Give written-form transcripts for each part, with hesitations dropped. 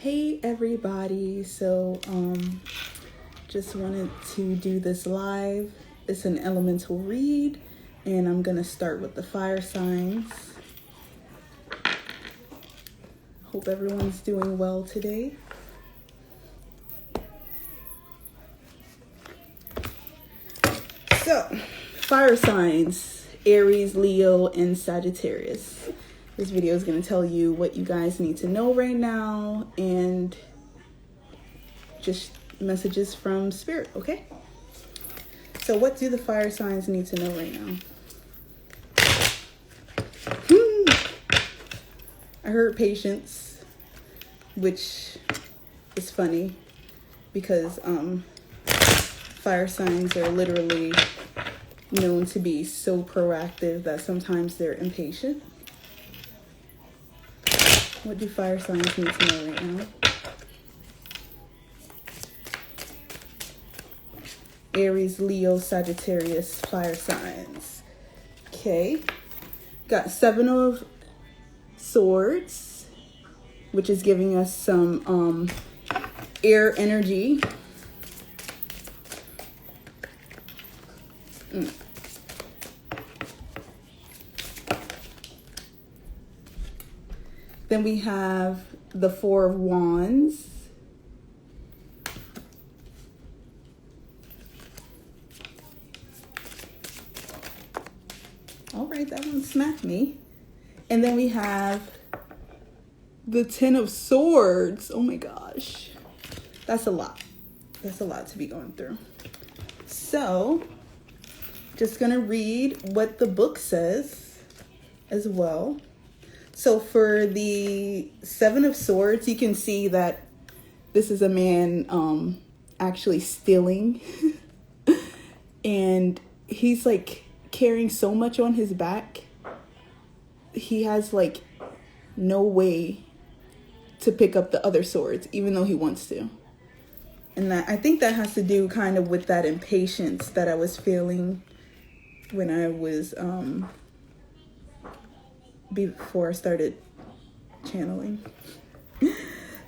Hey everybody, so just wanted to do this live. It's an elemental read and I'm gonna start with the fire signs. Hope everyone's doing well today. So, fire signs, Aries, Leo, and Sagittarius. This video is going to tell you what you guys need to know right now and just messages from Spirit, okay? So what do the fire signs need to know right now? I heard patience, which is funny because fire signs are literally known to be so proactive that sometimes they're impatient. What do fire signs need to know right now? Aries, Leo, Sagittarius, fire signs. Okay. Got 7 of Swords, which is giving us some air energy. Then we have the 4 of Wands. All right, that one smacked me. And then we have the 10 of Swords. Oh my gosh. That's a lot. That's a lot to be going through. So, just gonna read what the book says as well. So for the 7 of Swords, you can see that this is a man actually stealing. And he's like carrying so much on his back. He has like no way to pick up the other swords, even though he wants to. And that, I think that has to do kind of with that impatience that I was feeling when I was before I started channeling.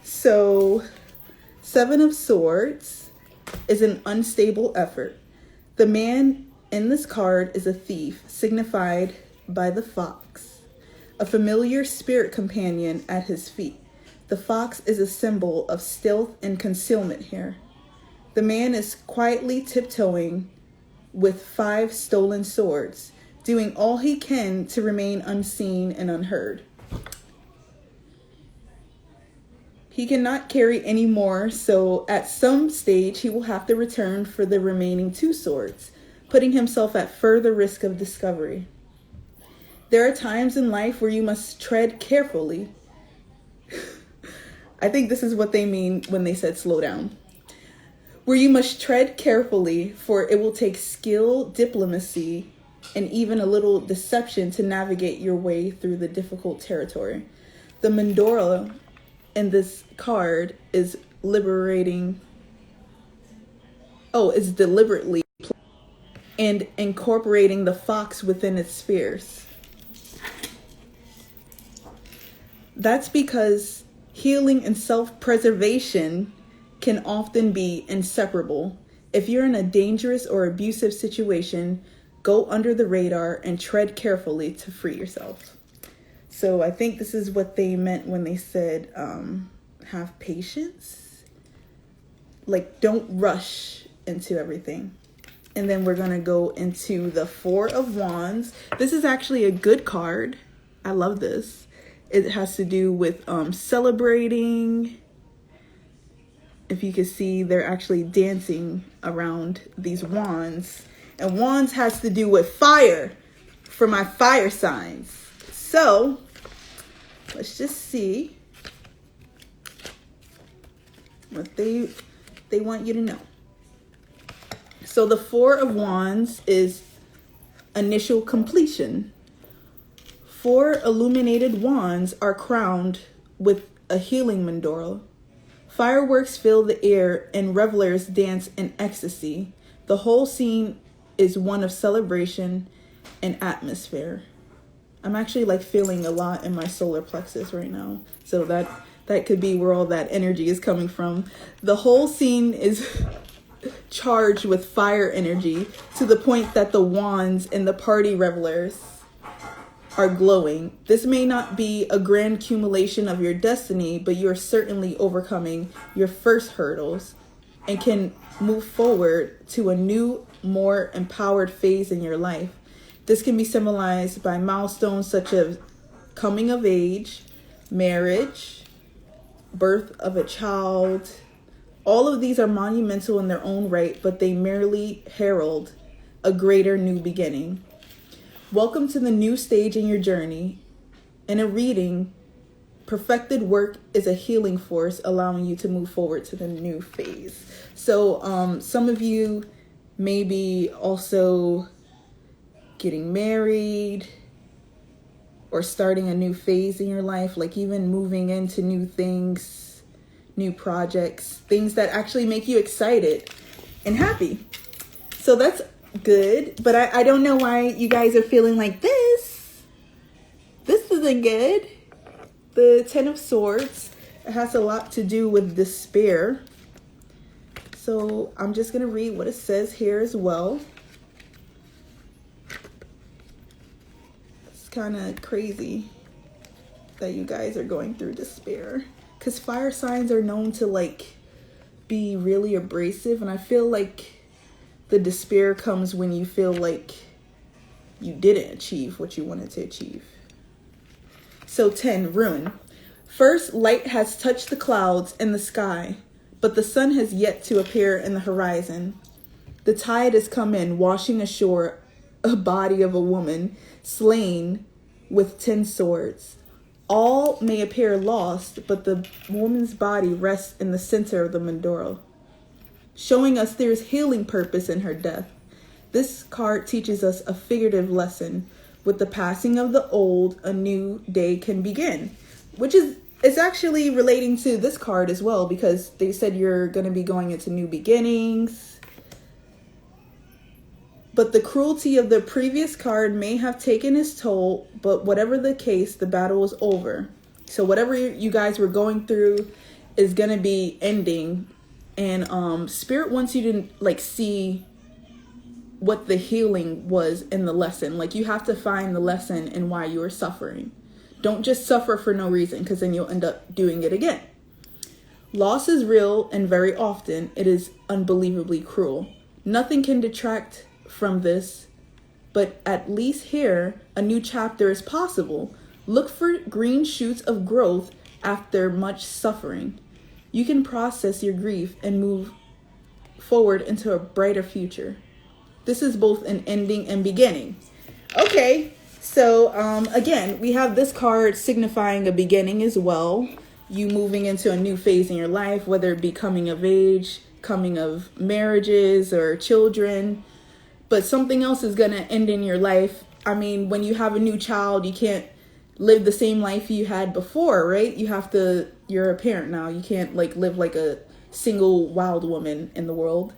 So 7 of Swords is an unstable effort. The man in this card is a thief, signified by the fox, a familiar spirit companion at his feet. The fox is a symbol of stealth and concealment here. The man is quietly tiptoeing with 5 stolen swords, doing all he can to remain unseen and unheard. He cannot carry any more, so at some stage he will have to return for the remaining 2 swords, putting himself at further risk of discovery. There are times in life where you must tread carefully. I think this is what they mean when they said slow down. Where you must tread carefully, for it will take skill, diplomacy, and even a little deception to navigate your way through the difficult territory. The mandorla in this card is is deliberately and incorporating the fox within its spheres. That's because healing and self-preservation can often be inseparable. If you're in a dangerous or abusive situation, go under the radar and tread carefully to free yourself. So I think this is what they meant when they said have patience. Like, don't rush into everything. And then we're going to go into the 4 of Wands. This is actually a good card. I love this. It has to do with celebrating. If you can see, they're actually dancing around these wands. And wands has to do with fire for my fire signs. So, let's just see what they want you to know. So the 4 of Wands is initial completion. 4 illuminated wands are crowned with a healing mandorla. Fireworks fill the air and revelers dance in ecstasy. The whole scene is one of celebration and atmosphere. I'm actually like feeling a lot in my solar plexus right now. So That could be where all that energy is coming from. The whole scene is charged with fire energy to the point that the wands and the party revelers are glowing. This may not be a grand accumulation of your destiny, but you're certainly overcoming your first hurdles and can move forward to a new, more empowered phase in your life. This can be symbolized by milestones such as coming of age, marriage, birth of a child. All of these are monumental in their own right, but they merely herald a greater new beginning. Welcome to the new stage in your journey. In a reading, perfected work is a healing force, allowing you to move forward to the new phase. So some of you may be also getting married or starting a new phase in your life, like even moving into new things, new projects, things that actually make you excited and happy. So that's good, but I don't know why you guys are feeling like this. This isn't good. The Ten of Swords, it has a lot to do with despair. So I'm just going to read what it says here as well. It's kind of crazy that you guys are going through despair, because fire signs are known to like be really abrasive, and I feel like the despair comes when you feel like you didn't achieve what you wanted to achieve. So 10, ruin. First, light has touched the clouds and the sky, but the sun has yet to appear in the horizon. The tide has come in, washing ashore a body of a woman slain with 10 swords. All may appear lost, but the woman's body rests in the center of the mandorla, showing us there's healing purpose in her death. This card teaches us a figurative lesson. With the passing of the old, a new day can begin, which is it's actually relating to this card as well, because they said you're going to be going into new beginnings. But the cruelty of the previous card may have taken its toll, but whatever the case, the battle is over. So whatever you guys were going through is going to be ending. And Spirit wants you to like see what the healing was in the lesson. Like you have to find the lesson in why you are suffering. Don't just suffer for no reason, because then you'll end up doing it again. Loss is real, and very often it is unbelievably cruel. Nothing can detract from this, but at least here, a new chapter is possible. Look for green shoots of growth after much suffering. You can process your grief and move forward into a brighter future. This is both an ending and beginning. Okay, so again, we have this card signifying a beginning as well. You moving into a new phase in your life, whether it be coming of age, coming of marriages or children. But something else is going to end in your life. I mean, when you have a new child, you can't live the same life you had before, right? You're a parent now. You can't like live like a single wild woman in the world.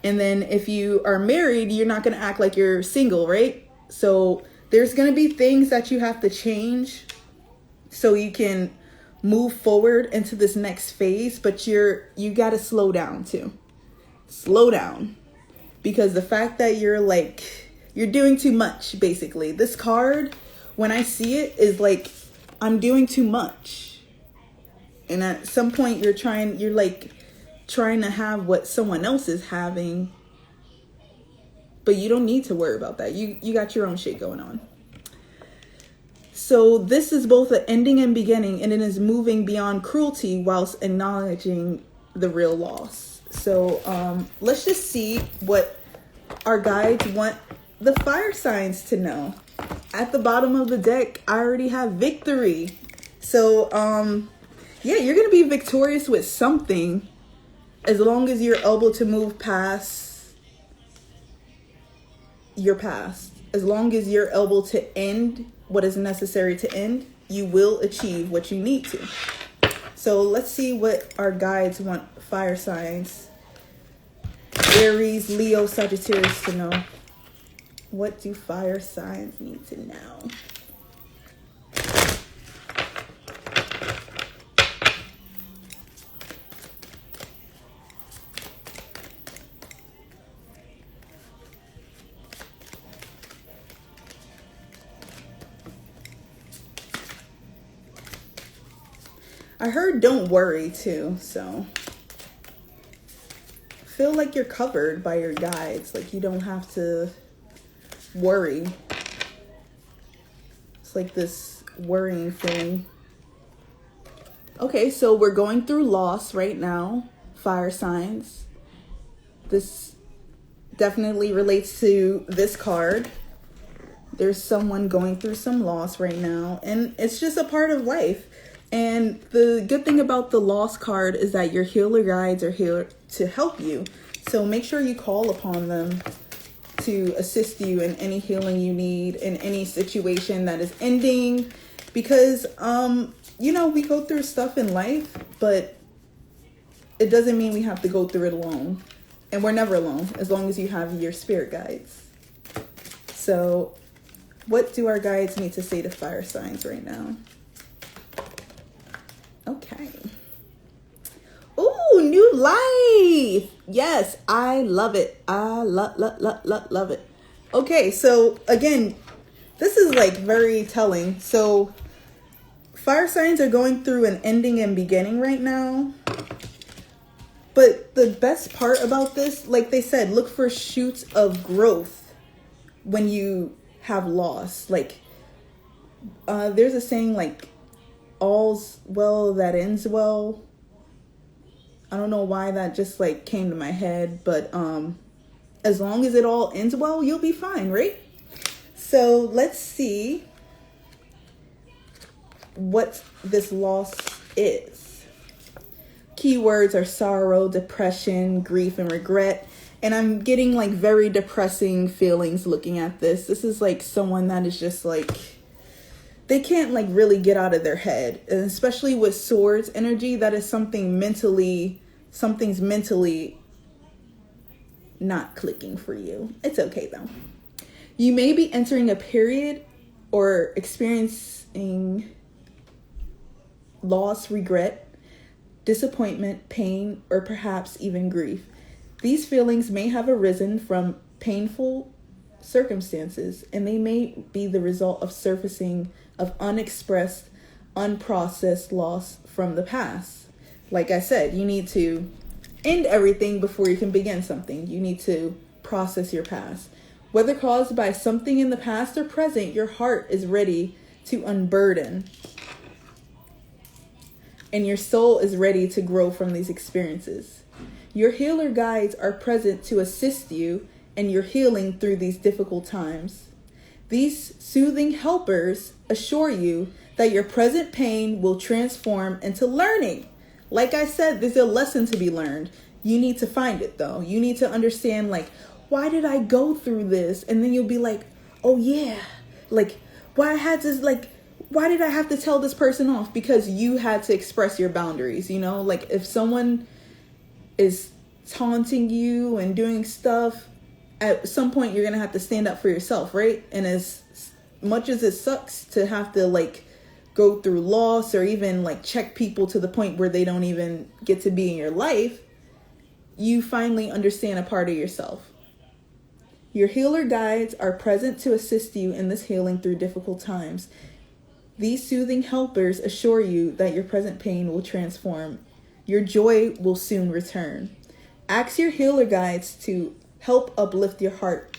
And then if you are married, you're not going to act like you're single, right? So there's going to be things that you have to change so you can move forward into this next phase. But you got to slow down too. Slow down. Because the fact that you're doing too much, basically. This card, when I see it, is like, I'm doing too much. And at some point you're trying to have what someone else is having, but you don't need to worry about that. You got your own shit going on. So this is both an ending and beginning, and it is moving beyond cruelty whilst acknowledging the real loss. So let's just see what our guides want the fire signs to know. At the bottom of the deck, I already have victory. So yeah, you're going to be victorious with something, as long as you're able to move past your past. As long as you're able to end what is necessary to end, you will achieve what you need to. So let's see what our guides want fire signs, Aries, Leo, Sagittarius, to know. What do fire signs need to know? I heard don't worry too, so feel like you're covered by your guides. Like you don't have to worry. It's like this worrying feeling. Okay, so we're going through loss right now, fire signs. This definitely relates to this card. There's someone going through some loss right now, and it's just a part of life. And the good thing about the loss card is that your healer guides are here to help you. So make sure you call upon them to assist you in any healing you need, in any situation that is ending. Because, you know, we go through stuff in life, but it doesn't mean we have to go through it alone. And we're never alone, as long as you have your spirit guides. So what do our guides need to say to fire signs right now? Okay. Ooh, new life. Yes, I love it. I love it. Okay, so again, this is like very telling. So fire signs are going through an ending and beginning right now. But the best part about this, like they said, look for shoots of growth when you have loss. Like, there's a saying like, all's well that ends well. I don't know why that just like came to my head, but as long as it all ends well, you'll be fine, right? So let's see what this loss is. Keywords are sorrow, depression, grief, and regret. And I'm getting like very depressing feelings looking at this. This is like someone that is just like, they can't like really get out of their head. And especially with swords energy, that is something's mentally not clicking for you. It's okay though. You may be entering a period or experiencing loss, regret, disappointment, pain, or perhaps even grief. These feelings may have arisen from painful circumstances, and they may be the result of surfacing of unexpressed, unprocessed loss from the past. Like I said, you need to end everything before you can begin something. You need to process your past. Whether caused by something in the past or present, your heart is ready to unburden. And your soul is ready to grow from these experiences. Your healer guides are present to assist you in your healing through these difficult times. These soothing helpers assure you that your present pain will transform into learning. Like I said, there's a lesson to be learned. You need to find it though. You need to understand like, why did I go through this? And then you'll be like, oh yeah, like why did I have to tell this person off? Because you had to express your boundaries, you know? Like if someone is taunting you and doing stuff, at some point you're going to have to stand up for yourself, right? And as much as it sucks to have to like go through loss or even like check people to the point where they don't even get to be in your life, you finally understand a part of yourself. Your healer guides are present to assist you in this healing through difficult times. These soothing helpers assure you that your present pain will transform. Your joy will soon return. Ask your healer guides to help uplift your heart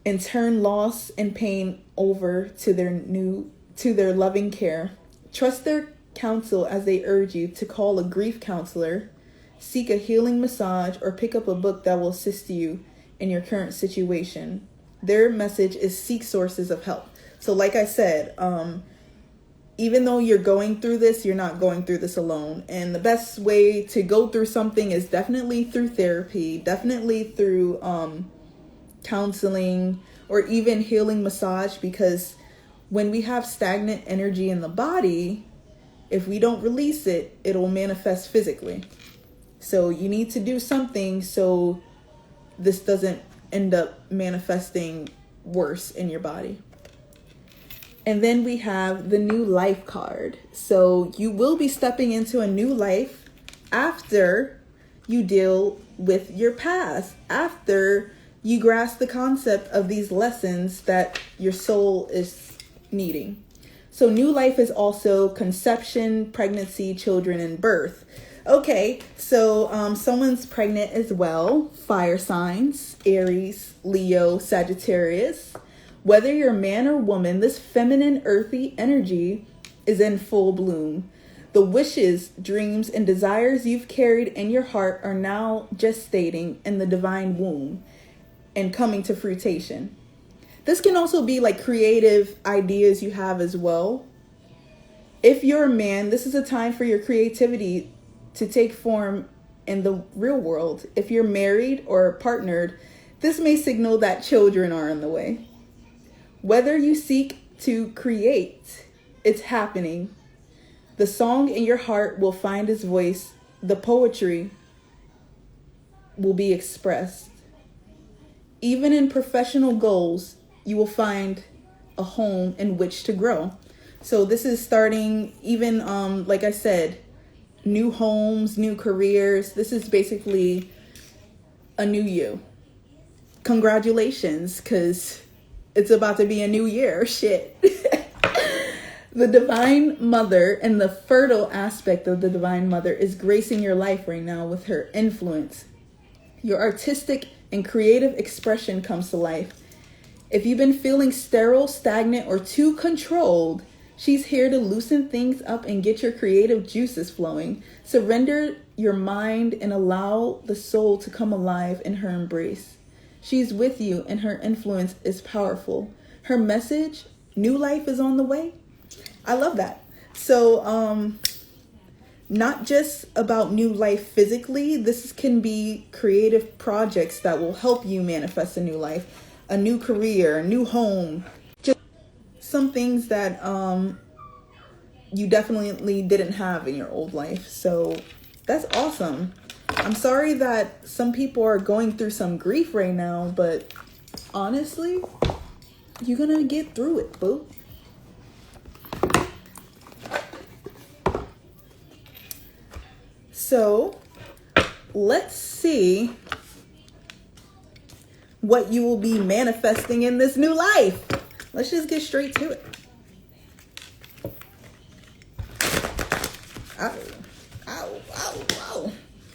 and turn loss and pain over to their loving care. Trust their counsel as they urge you to call a grief counselor, seek a healing massage, or pick up a book that will assist you in your current situation. Their message is seek sources of help. So like I said, even though you're going through this, you're not going through this alone. And the best way to go through something is definitely through therapy, definitely through counseling, or even healing massage, because when we have stagnant energy in the body, if we don't release it, it'll manifest physically. So you need to do something so this doesn't end up manifesting worse in your body. And then we have the new life card. So you will be stepping into a new life after you deal with your past, after you grasp the concept of these lessons that your soul is needing. So new life is also conception, pregnancy, children, and birth. Okay, so someone's pregnant as well. Fire signs: Aries, Leo, Sagittarius. Whether you're man or woman, this feminine, earthy energy is in full bloom. The wishes, dreams, and desires you've carried in your heart are now gestating in the divine womb and coming to fruition. This can also be like creative ideas you have as well. If you're a man, this is a time for your creativity to take form in the real world. If you're married or partnered, this may signal that children are on the way. Whether you seek to create, it's happening. The song in your heart will find its voice. The poetry will be expressed. Even in professional goals, you will find a home in which to grow. So this is starting even, like I said, new homes, new careers. This is basically a new you. Congratulations, because it's about to be a new year. Shit. The divine mother and the fertile aspect of the divine mother is gracing your life right now with her influence. Your artistic and creative expression comes to life. If you've been feeling sterile, stagnant, or too controlled, she's here to loosen things up and get your creative juices flowing. Surrender your mind and allow the soul to come alive in her embrace. She's with you and her influence is powerful. Her message, new life is on the way. I love that. So, not just about new life physically. This can be creative projects that will help you manifest a new life, a new career, a new home. Just some things that you definitely didn't have in your old life. So that's awesome. I'm sorry that some people are going through some grief right now, but honestly, you're gonna get through it, boo. So let's see what you will be manifesting in this new life. Let's just get straight to it. Ow, ow, ow, ow.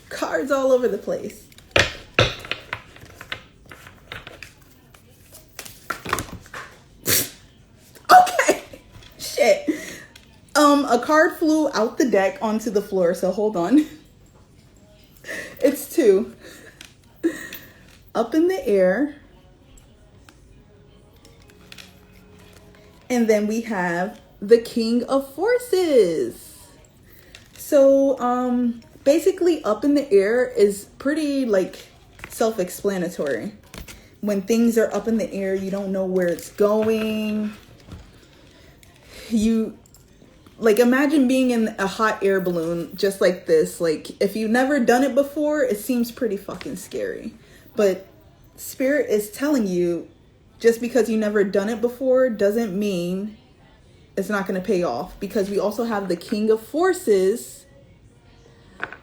Cards all over the place. Okay, shit. A card flew out the deck onto the floor, so hold on. It's two. Up in the air. And then we have the King of Forces. So, basically up in the air is pretty like self-explanatory. When things are up in the air, you don't know where it's going. Like, imagine being in a hot air balloon just like this. Like, if you've never done it before, it seems pretty fucking scary. But Spirit is telling you, just because you never done it before doesn't mean it's not going to pay off. Because we also have the King of Forces,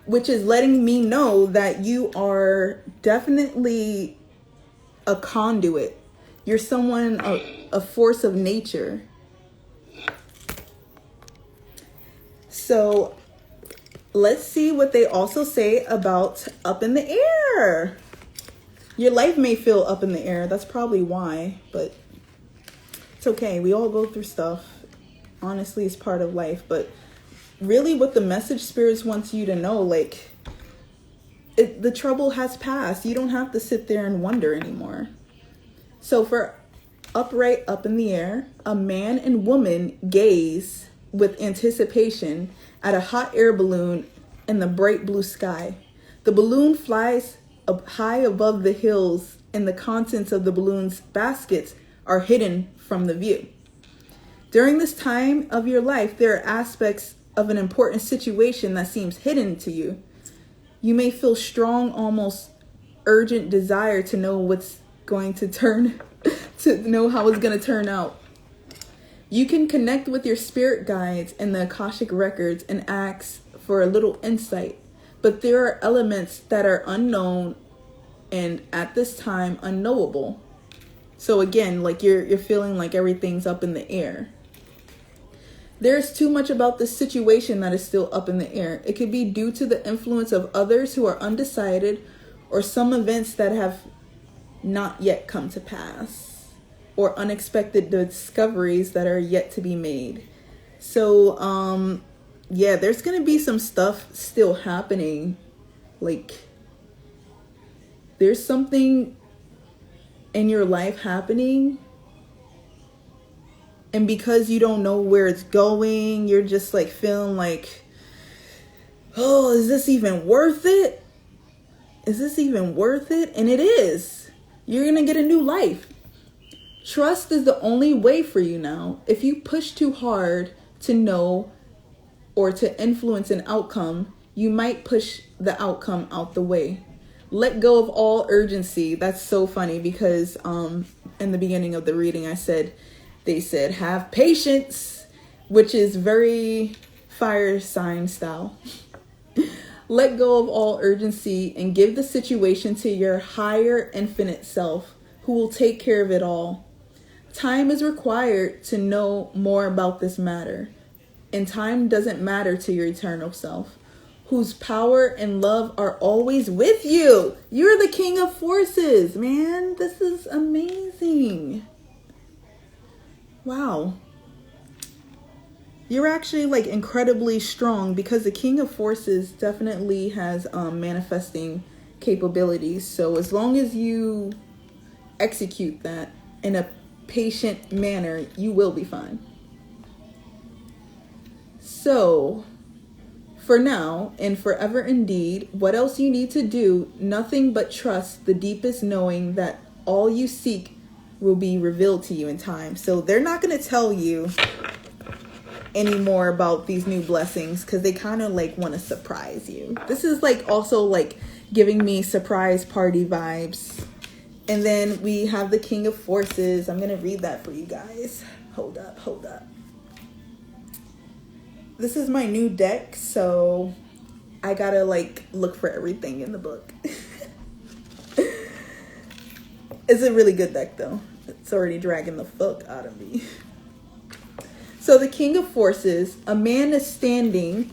which is letting me know that you are definitely a conduit. You're someone, a force of nature. So let's see what they also say about up in the air. Your life may feel up in the air. That's probably why, but it's okay. We all go through stuff. Honestly, it's part of life. But really what the message spirits wants you to know, like, the trouble has passed. You don't have to sit there and wonder anymore. So for upright up in the air, a man and woman gaze with anticipation at a hot air balloon in the bright blue sky. The balloon flies up high above the hills, and the contents of the balloon's baskets are hidden from the view. During this time of your life, there are aspects of an important situation that seems hidden to you. You may feel strong, almost urgent desire to know what's going to to know how it's going to turn out. You can connect with your spirit guides and the Akashic records and ask for a little insight, but there are elements that are unknown and at this time unknowable. So again, like you're feeling like everything's up in the air. There's too much about the situation that is still up in the air. It could be due to the influence of others who are undecided, or some events that have not yet come to pass, or unexpected discoveries that are yet to be made. So, yeah, there's going to be some stuff still happening. Like, there's something in your life happening, and because you don't know where it's going, you're just like feeling like, oh, is this even worth it? Is this even worth it? And it is. You're going to get a new life. Trust is the only way for you now. If you push too hard to know or to influence an outcome, you might push the outcome out the way. Let go of all urgency. That's so funny because in the beginning of the reading, they said, have patience, which is very fire sign style. Let go of all urgency and give the situation to your higher infinite self, who will take care of it all. Time is required to know more about this matter, and time doesn't matter to your eternal self, whose power and love are always with you. You're the king of forces, man. This is amazing. Wow. You're actually like incredibly strong, because the king of forces definitely has manifesting capabilities. So as long as you execute that in a patient manner, you will be fine. So for now and forever indeed, what else you need to do? Nothing but trust the deepest knowing that all you seek will be revealed to you in time. So they're not going to tell you anymore about these new blessings, because they kind of like want to surprise you. This is like also like giving me surprise party vibes. And then we have the king of forces. I'm going to read that for you guys. Hold up. This is my new deck, so I gotta like look for everything in the book. It's a really good deck though. It's already dragging the fuck out of me. So the king of forces, a man is standing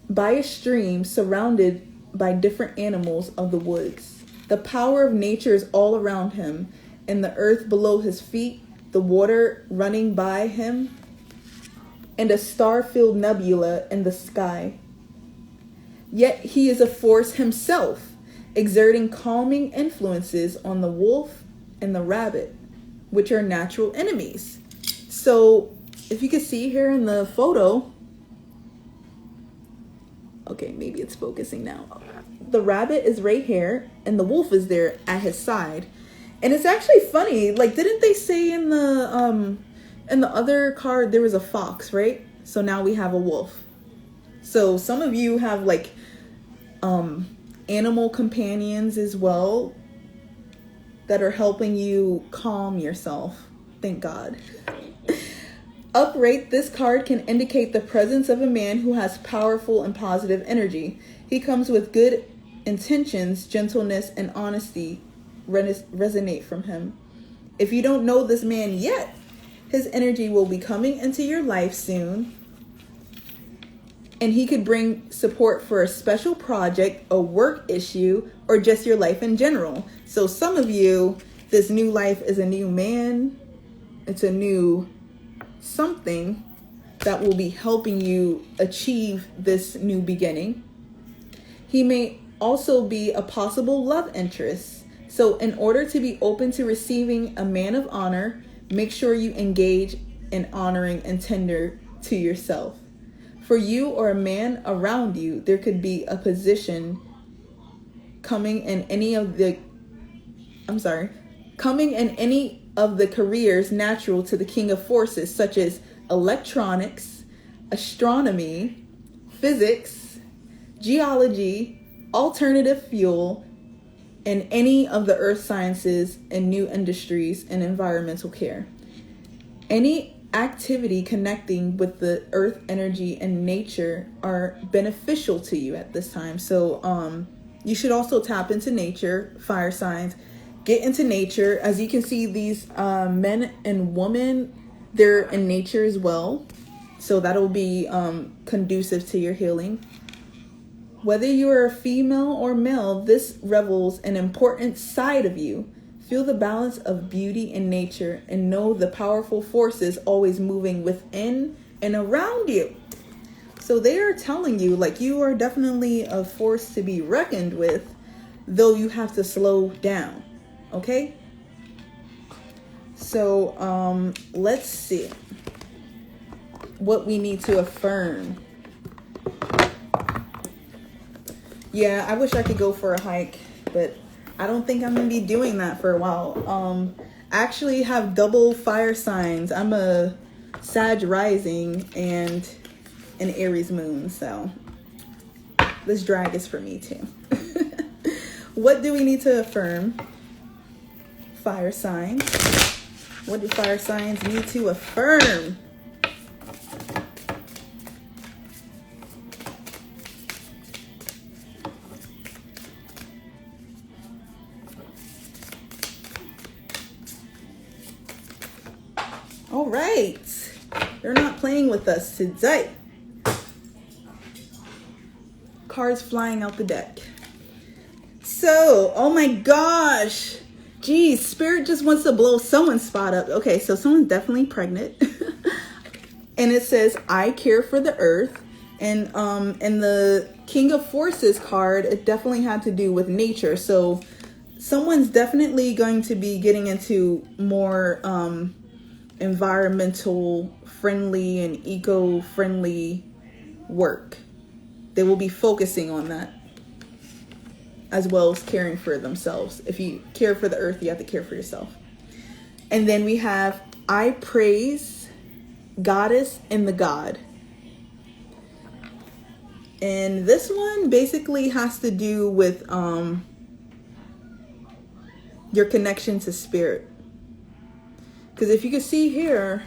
by a stream surrounded by different animals of the woods. The power of nature is all around him, and the earth below his feet, the water running by him, and a star-filled nebula in the sky. Yet he is a force himself, exerting calming influences on the wolf and the rabbit, which are natural enemies. So if you can see here in the photo, okay, maybe it's focusing now. The rabbit is right here and the wolf is there at his side. And it's actually funny, like, didn't they say in the other card there was a fox, right? So now we have a wolf. So some of you have like animal companions as well that are helping you calm yourself. Thank God. Upright, this card can indicate the presence of a man who has powerful and positive energy. He comes with good intentions, gentleness, and honesty resonate from him. If you don't know this man yet, his energy will be coming into your life soon. And he could bring support for a special project, a work issue, or just your life in general. So some of you, this new life is a new man. It's a new something that will be helping you achieve this new beginning. He may also be a possible love interest. So in order to be open to receiving a man of honor, make sure you engage in honoring and tender to yourself. For you or a man around you, there could be a position coming in any of the careers natural to the king of forces, such as electronics, astronomy, physics, geology, alternative fuel, and any of the earth sciences and new industries and environmental care. Any activity connecting with the earth energy and nature are beneficial to you at this time. So you should also tap into nature, fire signs. Get into nature. As you can see, these men and women They're in nature as well, so that'll be conducive to your healing. Whether you are a female or male, this revels an important side of you. Feel the balance of beauty in nature and know the powerful forces always moving within and around you. So they are telling you, like, you are definitely a force to be reckoned with, though you have to slow down. Okay? So let's see what we need to affirm. Yeah, I wish I could go for a hike, but I don't think I'm gonna be doing that for a while. I actually have double fire signs. I'm a Sag rising and an Aries moon, so this drag is for me too. What do we need to affirm? Fire signs. What do fire signs need to affirm? All right. They're not playing with us today. Cards flying out the deck. So, oh my gosh. Geez, Spirit just wants to blow someone's spot up. Okay, so someone's definitely pregnant. And it says, I care for the earth. And the King of Forces card, it definitely had to do with nature. So someone's definitely going to be getting into more environmental friendly and eco-friendly work. They will be focusing on that, as well as caring for themselves. If you care for the earth, you have to care for yourself. And then we have, I praise Goddess and the God. And this one basically has to do with your connection to spirit. Because if you can see here,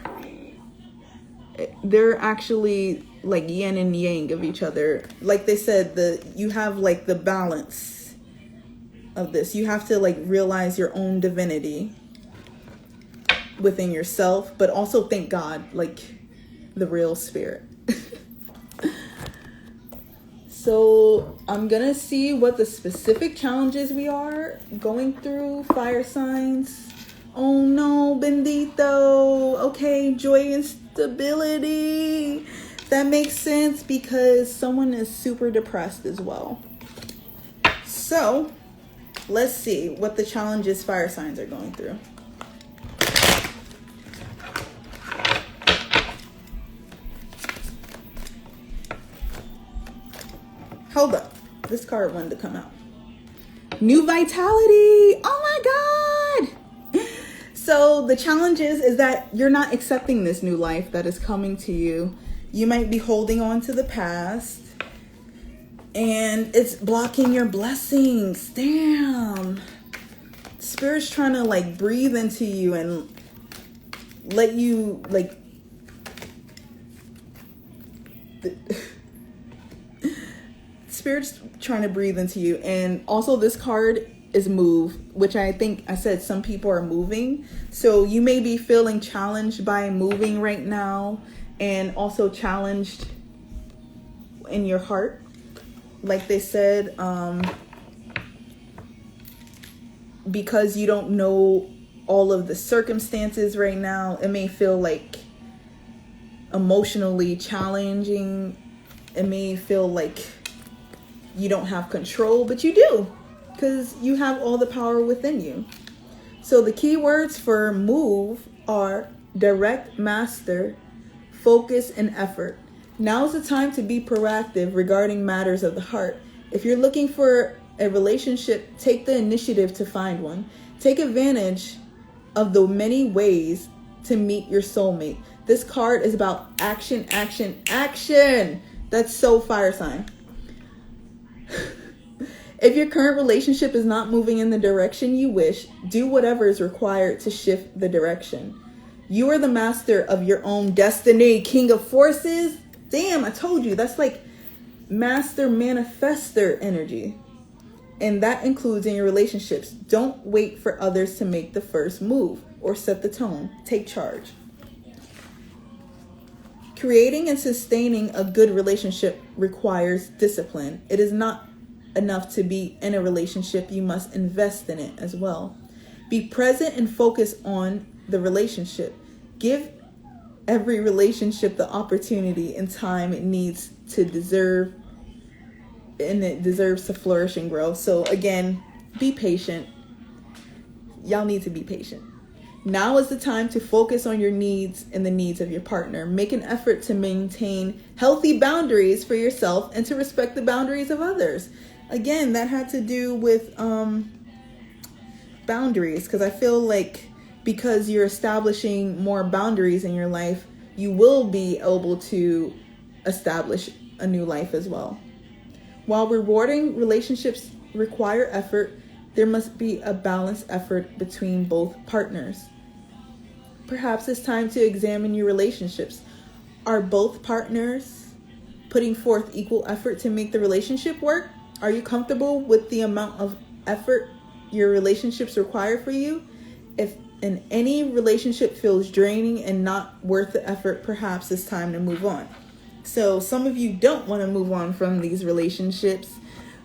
they're actually like yin and yang of each other. Like they said, you have like the balance of this. You have to like realize your own divinity within yourself, but also thank God, like the real spirit. So I'm gonna see what the specific challenges we are going through. Fire signs. Oh no, bendito. Okay, joy and stability. That makes sense because someone is super depressed as well. So let's see what the challenges fire signs are going through. Hold up. This card wanted to come out. New vitality. Oh my God. So the challenge is that you're not accepting this new life that is coming to you. You might be holding on to the past and it's blocking your blessings. Damn. Spirit's trying to like breathe into you and let you like Spirit's trying to breathe into you. And also this card is move, which I think I said some people are moving. So you may be feeling challenged by moving right now, and also challenged in your heart. Like they said, because you don't know all of the circumstances right now, it may feel like emotionally challenging. It may feel like you don't have control, but you do, because you have all the power within you. So the key words for move are direct, master, focus, and effort. Now is the time to be proactive regarding matters of the heart. If you're looking for a relationship, take the initiative to find one. Take advantage of the many ways to meet your soulmate. This card is about action, action, action. That's so fire sign. If your current relationship is not moving in the direction you wish, do whatever is required to shift the direction. You are the master of your own destiny. King of Forces. Damn, I told you. That's like master manifester energy. And that includes in your relationships. Don't wait for others to make the first move or set the tone. Take charge. Creating and sustaining a good relationship requires discipline. It is not enough to be in a relationship, you must invest in it as well. Be present and focus on the relationship. Give every relationship the opportunity and time it needs to deserve, and it deserves to flourish and grow. So again, be patient. Y'all need to be patient. Now is the time to focus on your needs and the needs of your partner. Make an effort to maintain healthy boundaries for yourself and to respect the boundaries of others. Again, that had to do with boundaries, because I feel like because you're establishing more boundaries in your life, you will be able to establish a new life as well. While rewarding relationships require effort, there must be a balanced effort between both partners. Perhaps it's time to examine your relationships. Are both partners putting forth equal effort to make the relationship work? Are you comfortable with the amount of effort your relationships require for you? If in any relationship feels draining and not worth the effort, perhaps it's time to move on. So some of you don't want to move on from these relationships,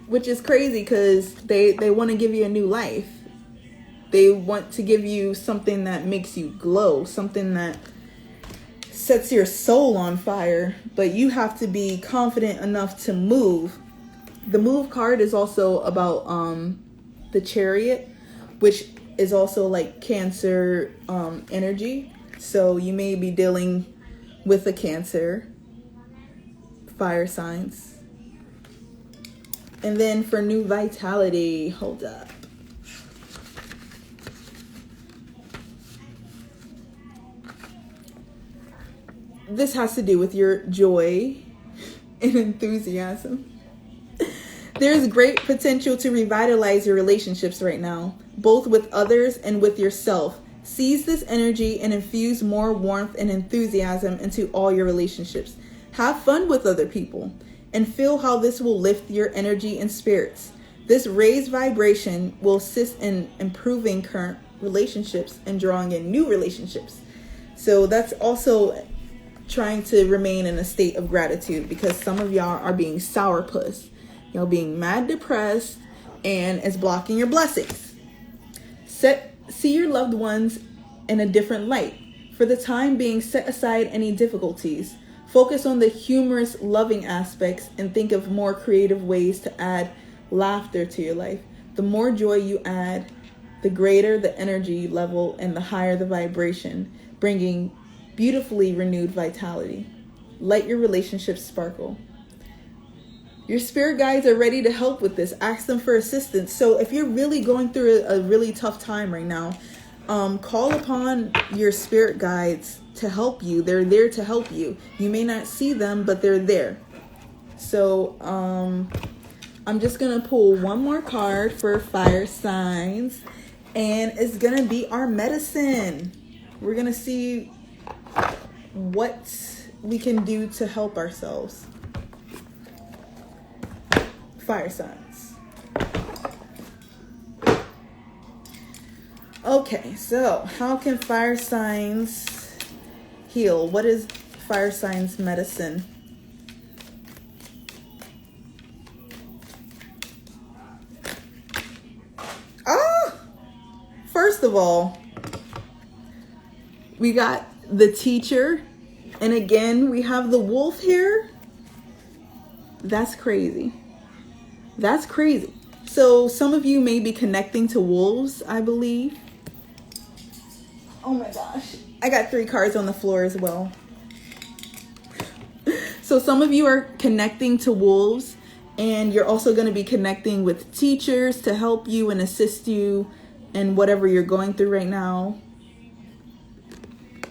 which is crazy because they want to give you a new life. They want to give you something that makes you glow, something that sets your soul on fire, but you have to be confident enough to move. The move card is also about the Chariot, which is also like Cancer energy. So you may be dealing with a Cancer, fire signs. And then for new vitality, hold up. This has to do with your joy and enthusiasm. There's great potential to revitalize your relationships right now, both with others and with yourself. Seize this energy and infuse more warmth and enthusiasm into all your relationships. Have fun with other people and feel how this will lift your energy and spirits. This raised vibration will assist in improving current relationships and drawing in new relationships. So that's also trying to remain in a state of gratitude, because some of y'all are being sourpuss. Y'all being mad depressed, and it's blocking your blessings. See your loved ones in a different light. For the time being, set aside any difficulties. Focus on the humorous, loving aspects and think of more creative ways to add laughter to your life. The more joy you add, the greater the energy level and the higher the vibration, bringing beautifully renewed vitality. Let your relationships sparkle. Your spirit guides are ready to help with this. Ask them for assistance. So if you're really going through a really tough time right now, call upon your spirit guides to help you. They're there to help you. You may not see them, but they're there. So I'm just going to pull one more card for fire signs, and it's going to be our medicine. We're going to see what we can do to help ourselves. Fire signs. Okay, so how can fire signs heal? What is fire signs medicine? First of all, we got the Teacher, and again we have the Wolf here. That's crazy. That's crazy. So some of you may be connecting to wolves, I believe. Oh my gosh. I got 3 cards on the floor as well. So some of you are connecting to wolves, and you're also going to be connecting with teachers to help you and assist you in whatever you're going through right now.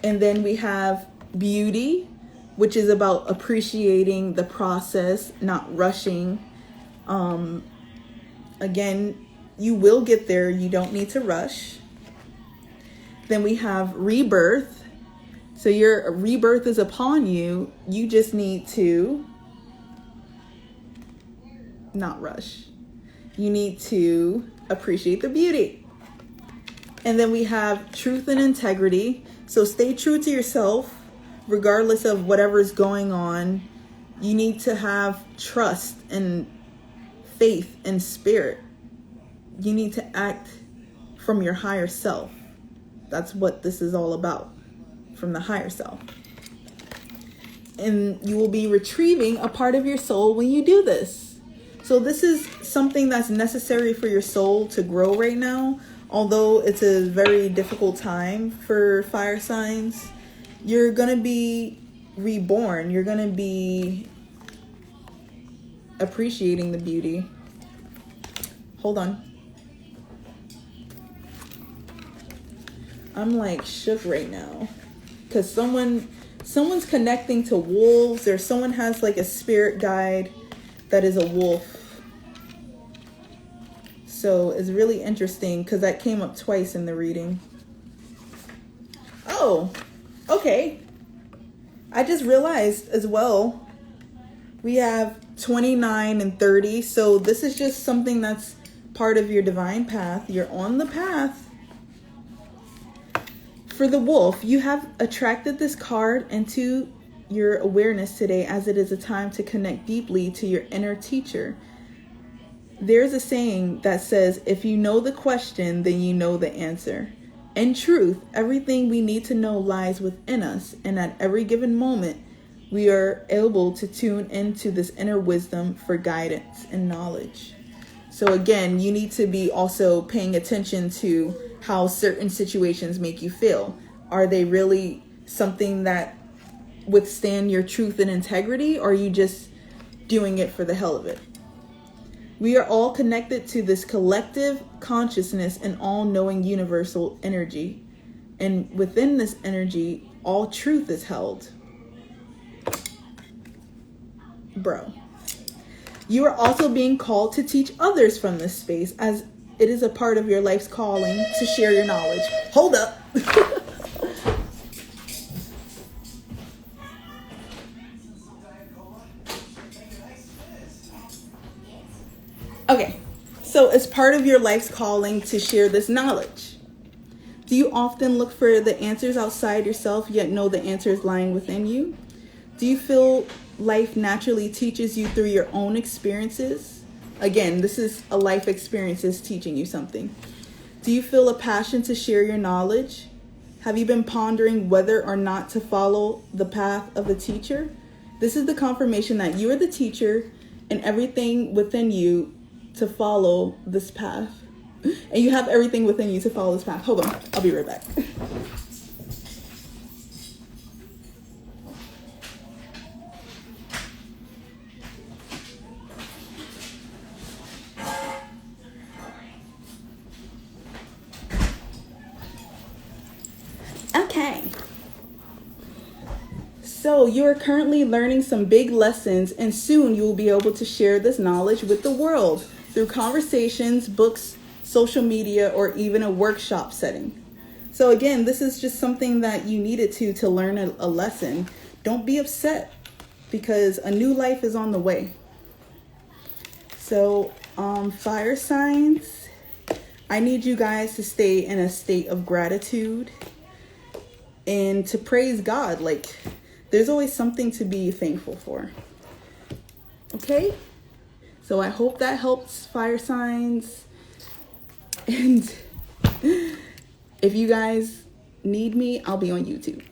And then we have Beauty, which is about appreciating the process, not rushing. Again, you will get there. You don't need to rush. Then we have Rebirth. So your rebirth is upon you. You just need to not rush. You need to appreciate the beauty. And then we have Truth and Integrity. So stay true to yourself. regardless of whatever's going on, you need to have trust and faith and spirit. You need to act from your higher self. That's what this is all about, from the higher self. And you will be retrieving a part of your soul when you do this. So this is something that's necessary for your soul to grow right now. Although it's a very difficult time for fire signs, you're going to be reborn. You're going to be appreciating the beauty. Hold on. I'm like shook right now because someone's connecting to wolves, or someone has like a spirit guide that is a wolf. So it's really interesting because that came up twice in the reading. Oh, okay. I just realized as well, we have 29 and 30. So this is just something that's part of your divine path. You're on the path. For the wolf, you have attracted this card into your awareness today, as it is a time to connect deeply to your inner teacher. There's a saying that says, if you know the question, then you know the answer. In truth, everything we need to know lies within us, and at every given moment, we are able to tune into this inner wisdom for guidance and knowledge. So again, you need to be also paying attention to how certain situations make you feel. Are they really something that withstand your truth and integrity, or are you just doing it for the hell of it? We are all connected to this collective consciousness and all-knowing universal energy. And within this energy, all truth is held. Bro. You are also being called to teach others from this space, as it is a part of your life's calling to share your knowledge. Hold up. Okay, so it's part of your life's calling to share this knowledge. Do you often look for the answers outside yourself, yet know the answers lying within you? Do you feel life naturally teaches you through your own experiences? Again, this is a life experiences teaching you something. Do you feel a passion to share your knowledge? Have you been pondering whether or not to follow the path of a teacher? This is the confirmation that you are the teacher and everything within you to follow this path. And you have everything within you to follow this path. Hold on, I'll be right back. Okay. So you are currently learning some big lessons, and soon you will be able to share this knowledge with the world through conversations, books, social media, or even a workshop setting. So again, this is just something that you needed to learn a lesson. Don't be upset because a new life is on the way. So fire signs, I need you guys to stay in a state of gratitude and to praise God. Like, there's always something to be thankful for. Okay? So I hope that helps, fire signs. And if you guys need me, I'll be on YouTube.